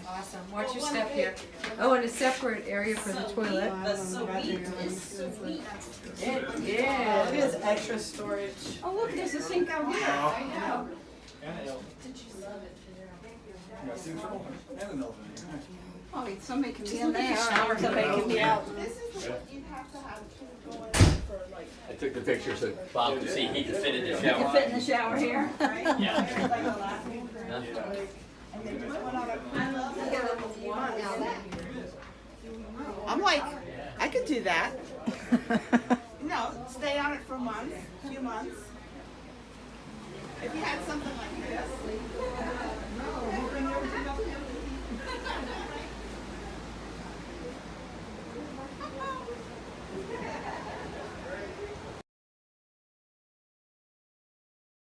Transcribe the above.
Awesome. Watch your step here. Oh, and a separate area for the toilet. The suite is sweet. Yeah. It is extra storage. Oh, look, there's a sink out here. I know. Oh, somebody can be in look at there, the shower or somebody here. can be out. This is what you'd have to have going for like. I took the picture so Bob could see he could fit in the You can shower. fit in the shower here. Yeah. Like the last one. And they just went on a. I'm like, I could do that. No, stay on it for a month, a few months. If you had something like this.